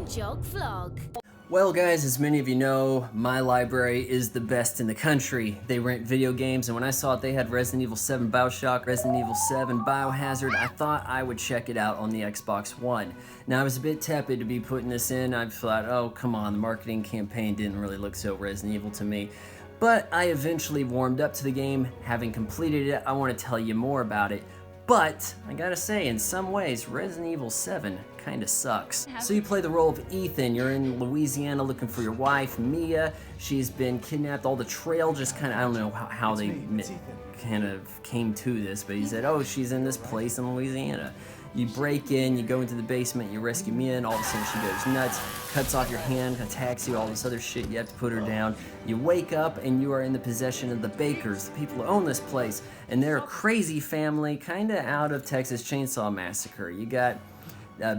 Jog Vlog. Well guys, as many of you know, my library is the best in the country. They rent video games, and when I saw it they had Resident Evil VII Bioshock, Resident Evil VII Biohazard, I thought I would check it out on the Xbox One. Now I was a bit tepid to be putting this in. I thought, oh come on, the marketing campaign didn't really look so Resident Evil to me. But I eventually warmed up to the game. Having completed it, I want to tell you more about it. But, I gotta say, in some ways, Resident Evil 7 kinda sucks. So you play the role of Ethan. You're in Louisiana looking for your wife, Mia. She's been kidnapped. All the trail just kinda, I don't know how they kind of came to this, but he said, oh, she's in this place in Louisiana. You break in, you go into the basement, you rescue Mia, and all of a sudden she goes nuts, cuts off your hand, attacks you, all this other shit, you have to put her down. You wake up and you are in the possession of the Bakers, the people who own this place, and they're a crazy family, kinda out of Texas Chainsaw Massacre. You got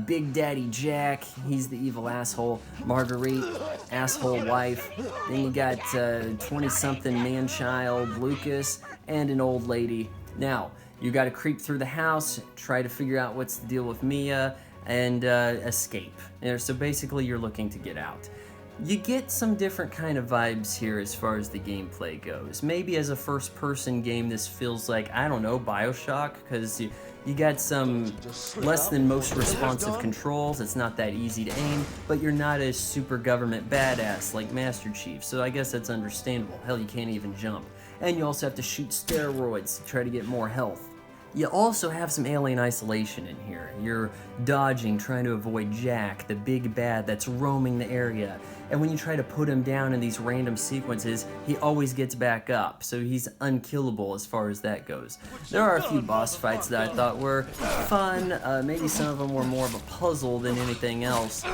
Big Daddy Jack, he's the evil asshole, Marguerite, asshole wife, then you got 20-something man-child, Lucas, and an old lady. Now, you gotta creep through the house, try to figure out what's the deal with Mia, and escape. So basically you're looking to get out. You get some different kind of vibes here as far as the gameplay goes. Maybe as a first-person game this feels like, I don't know, Bioshock, because you got some less than most responsive controls. It's not that easy to aim, but you're not a super government badass like Master Chief, so I guess that's understandable. Hell, you can't even jump. And you also have to shoot steroids to try to get more health. You also have some alien isolation in here. You're dodging, trying to avoid Jack, the big bad that's roaming the area. And when you try to put him down in these random sequences, he always gets back up, so he's unkillable as far as that goes. There are a few boss fights that I thought were fun. Maybe some of them were more of a puzzle than anything else.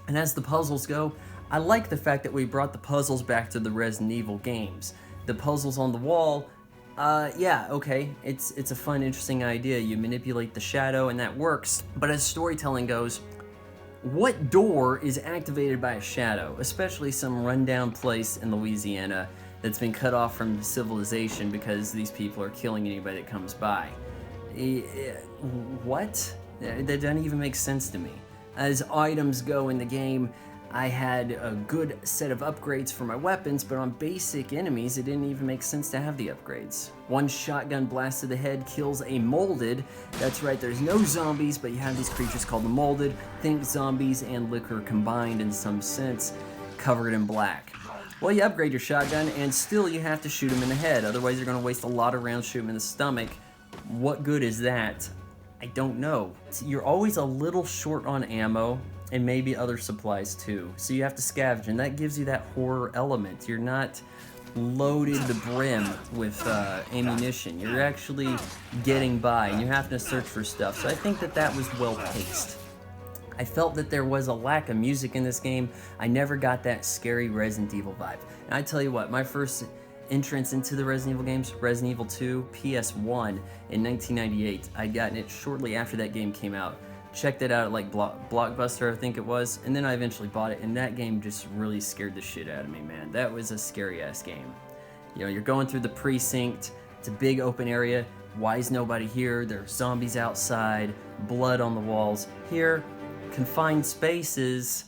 And as the puzzles go, I like the fact that we brought the puzzles back to the Resident Evil games. The puzzles on the wall, yeah, okay, it's a fun, interesting idea. You manipulate the shadow and that works, but as storytelling goes, what door is activated by a shadow, especially some rundown place in Louisiana that's been cut off from civilization because these people are killing anybody that comes by? What? That doesn't even make sense to me. As items go in the game, I had a good set of upgrades for my weapons, but on basic enemies, it didn't even make sense to have the upgrades. One shotgun blast to the head kills a molded. That's right, there's no zombies, but you have these creatures called the molded. Think zombies and liquor combined in some sense, covered in black. Well, you upgrade your shotgun, and still you have to shoot them in the head. Otherwise, you're gonna waste a lot of rounds shooting them in the stomach. What good is that? I don't know. You're always a little short on ammo, and maybe other supplies too. So you have to scavenge, and that gives you that horror element. You're not loaded to the brim with ammunition. You're actually getting by, and you have to search for stuff. So I think that was well paced. I felt that there was a lack of music in this game. I never got that scary Resident Evil vibe. And I tell you what, my first entrance into the Resident Evil games, Resident Evil 2, PS1 in 1998. I'd gotten it shortly after that game came out. Checked it out at like Blockbuster, I think it was, and then I eventually bought it, and that game just really scared the shit out of me, man. That was a scary ass game. You know, you're going through the precinct, it's a big open area, why is nobody here? There's zombies outside, blood on the walls. Here, confined spaces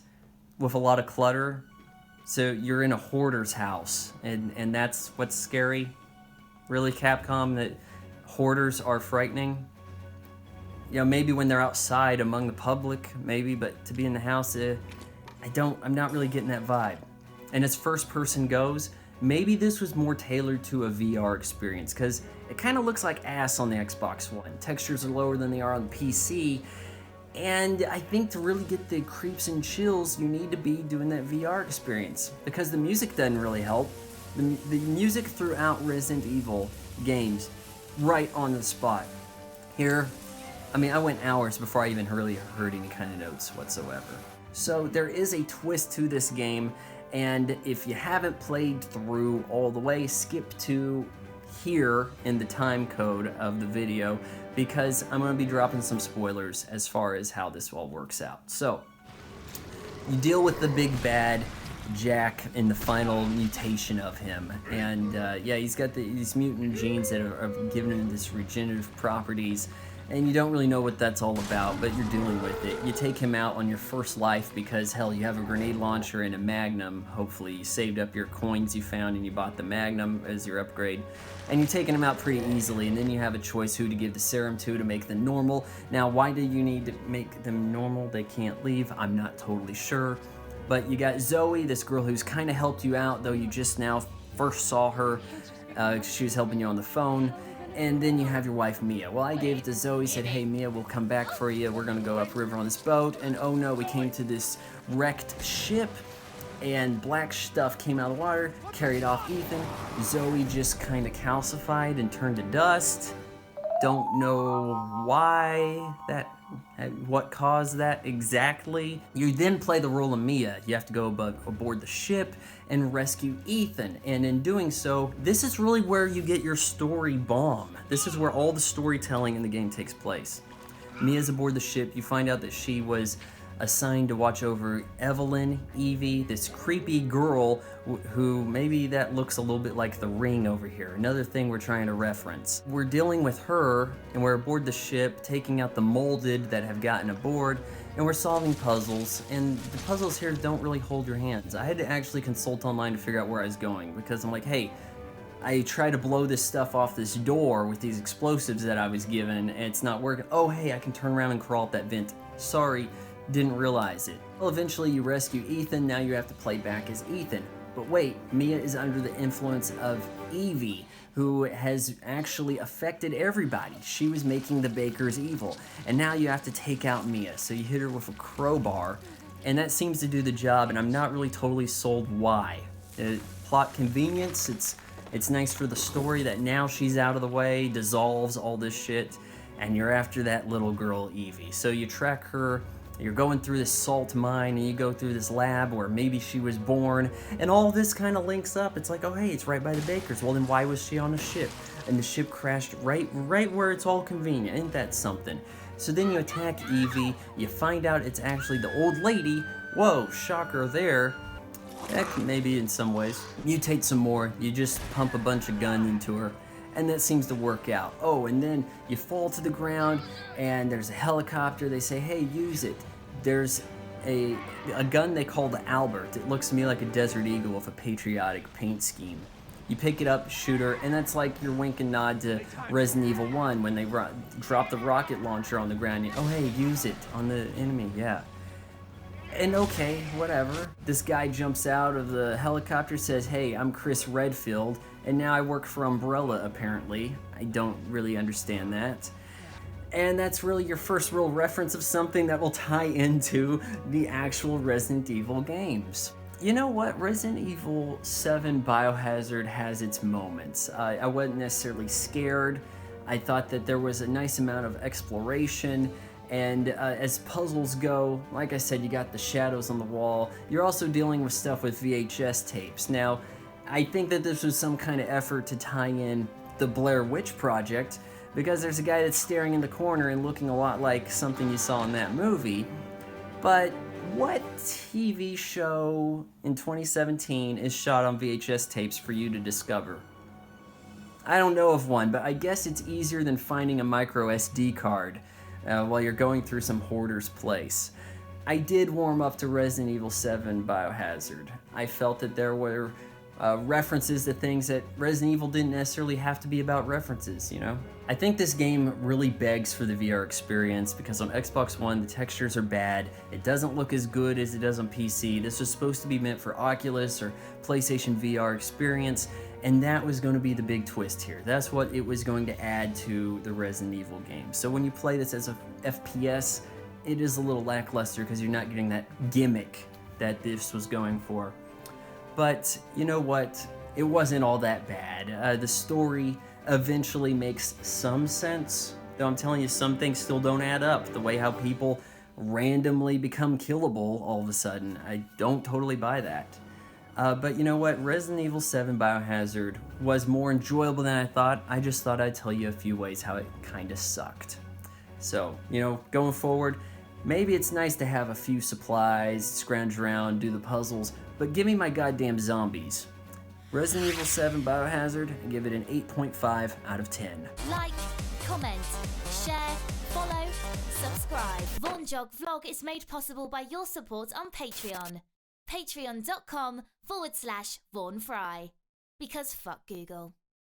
with a lot of clutter, so you're in a hoarder's house, and that's what's scary? Really, Capcom, that hoarders are frightening? You know, maybe when they're outside among the public, maybe, but to be in the house, I'm not really getting that vibe. And as first person goes, maybe this was more tailored to a VR experience, because it kind of looks like ass on the Xbox One. Textures are lower than they are on the PC, and I think to really get the creeps and chills, you need to be doing that VR experience, because the music doesn't really help. The music throughout Resident Evil games, right on the spot. Here, I mean, I went hours before I even really heard any kind of notes whatsoever. So there is a twist to this game, and if you haven't played through all the way, skip to here in the time code of the video, because I'm going to be dropping some spoilers as far as how this all works out. So, you deal with the big bad, Jack, in the final mutation of him, and yeah, he's got these mutant genes that are giving him this regenerative properties. and you don't really know what that's all about, but you're dealing with it. You take him out on your first life because, hell, you have a grenade launcher and a magnum. Hopefully you saved up your coins you found and you bought the magnum as your upgrade, and you're taking him out pretty easily, and then you have a choice who to give the serum to make them normal. Now, why do you need to make them normal? They can't leave. I'm not totally sure. But you got Zoe, this girl who's kind of helped you out, though you just now first saw her. She was helping you on the phone. And then you have your wife, Mia. Well, I gave it to Zoe, said, hey, Mia, we'll come back for you. We're going to go upriver on this boat. And oh no, we came to this wrecked ship, and black stuff came out of the water, carried off Ethan. Zoe just kind of calcified and turned to dust. Don't know why what caused that exactly. You then play the role of Mia. You have to go aboard the ship and rescue Ethan, and in doing so, this is really where you get your story bomb. This is where all the storytelling in the game takes place. Mia's aboard the ship. You find out that she was assigned to watch over Evelyn, Evie, this creepy girl who maybe that looks a little bit like The Ring over here. Another thing we're trying to reference. We're dealing with her, and we're aboard the ship, taking out the molded that have gotten aboard, and we're solving puzzles, and the puzzles here don't really hold your hands. I had to actually consult online to figure out where I was going, because I'm like, hey, I try to blow this stuff off this door with these explosives that I was given, and it's not working. Oh, hey, I can turn around and crawl up that vent. Sorry. Didn't realize it. Well, eventually you rescue Ethan. Now you have to play back as Ethan. But wait, Mia is under the influence of Evie, who has actually affected everybody. She was making the bakers evil. And now you have to take out Mia. So you hit her with a crowbar, and that seems to do the job, and I'm not really totally sold why. Plot convenience, it's nice for the story that now she's out of the way, dissolves all this shit, and you're after that little girl, Evie. So you track her. You're going through this salt mine, and you go through this lab where maybe she was born, and all this kind of links up. It's like, oh hey, it's right by the bakers. Well, then why was she on a ship? And the ship crashed right where it's all convenient. Ain't that something? So then you attack Evie. You find out it's actually the old lady. Whoa, shocker there. Heck, maybe in some ways. Mutate some more. You just pump a bunch of gun into her, and that seems to work out. Oh, and then you fall to the ground, and there's a helicopter. They say, hey, use it. There's a gun they call the Albert. It looks to me like a Desert Eagle with a patriotic paint scheme. You pick it up, shoot her, and that's like your wink and nod to Resident Evil 1 when they drop the rocket launcher on the ground. Oh, hey, use it on the enemy, yeah. And okay, whatever. This guy jumps out of the helicopter, says, hey, I'm Chris Redfield, and now I work for Umbrella, apparently. I don't really understand that. And that's really your first real reference of something that will tie into the actual Resident Evil games. You know what? Resident Evil VII Biohazard has its moments. I wasn't necessarily scared. I thought that there was a nice amount of exploration. And as puzzles go, like I said, you got the shadows on the wall. You're also dealing with stuff with VHS tapes. Now, I think that this was some kind of effort to tie in the Blair Witch Project, because there's a guy that's staring in the corner and looking a lot like something you saw in that movie. But what TV show in 2017 is shot on VHS tapes for you to discover? I don't know of one, but I guess it's easier than finding a micro SD card while you're going through some hoarder's place. I did warm up to Resident Evil VII Biohazard. I felt that there were references to things that Resident Evil didn't necessarily have to be about references, you know? I think this game really begs for the VR experience, because on Xbox One the textures are bad, it doesn't look as good as it does on PC. This was supposed to be meant for Oculus or PlayStation VR experience, and that was going to be the big twist here. That's what it was going to add to the Resident Evil game. So when you play this as a FPS, it is a little lackluster because you're not getting that gimmick that this was going for. But you know what? It wasn't all that bad. The story eventually makes some sense, though I'm telling you, some things still don't add up. The way how people randomly become killable all of a sudden, I don't totally buy that. But you know what? Resident Evil VII Biohazard was more enjoyable than I thought. I just thought I'd tell you a few ways how it kind of sucked. So, you know, going forward, maybe it's nice to have a few supplies, scrounge around, do the puzzles, but give me my goddamn zombies. Resident Evil VII Biohazard, I give it an 8.5 out of 10. Like, comment, share, subscribe. Vaughan Jog Vlog is made possible by your support on Patreon. Patreon.com/Vaughan Fry. Because fuck Google.